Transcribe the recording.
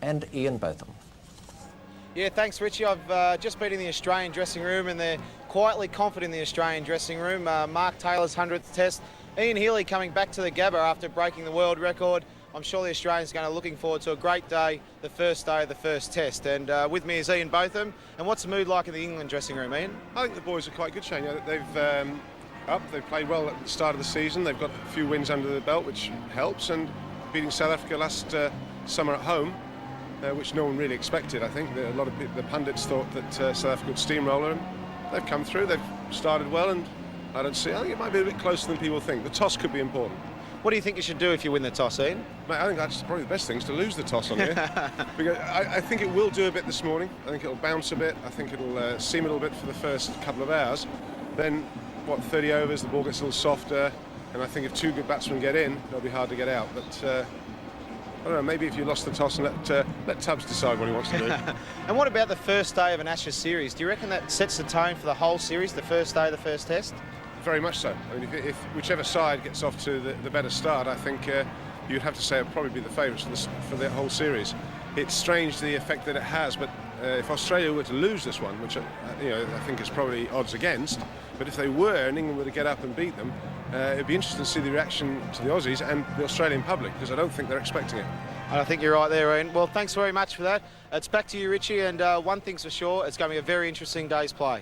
and Ian Botham. Yeah, thanks Richie. I've just been in the Australian dressing room and they're quietly confident in the Australian dressing room. Mark Taylor's 100th test. Ian Healy coming back to the Gabba after breaking the world record. I'm sure the Australians are going to looking forward to a great day, the first day of the first test. And with me is Ian Botham. And what's the mood like in the England dressing room, Ian? I think the boys are quite good, Shane. They've played well at the start of the season. They've got a few wins under the belt, which helps, and beating South Africa last summer at home, which no one really expected. I think a lot of the pundits thought that South Africa would steamroller, and they've come through. They've started well, and I think it might be a bit closer than people think. The toss could be important. What do you think you should do if you win the toss, Ian? Mate, I think that's probably the best thing, is to lose the toss on here. Because I think it will do a bit this morning. I think it'll bounce a bit. I think it'll seam a little bit for the first couple of hours. Then, 30 overs, the ball gets a little softer, and I think if two good batsmen get in, it'll be hard to get out. But I don't know, maybe if you lost the toss and let Tubbs decide what he wants to do. And what about the first day of an Ashes series? Do you reckon that sets the tone for the whole series, the first day of the first test? Very much so. I mean, if whichever side gets off to the better start, I think you'd have to say it'll probably be the favourites for the whole series. It's strange the effect that it has, but if Australia were to lose this one, which I think is probably odds against, but if they were and England were to get up and beat them, it'd be interesting to see the reaction to the Aussies and the Australian public, because I don't think they're expecting it. I think you're right there, Ian. Well, thanks very much for that. It's back to you, Richie, and one thing's for sure, it's going to be a very interesting day's play.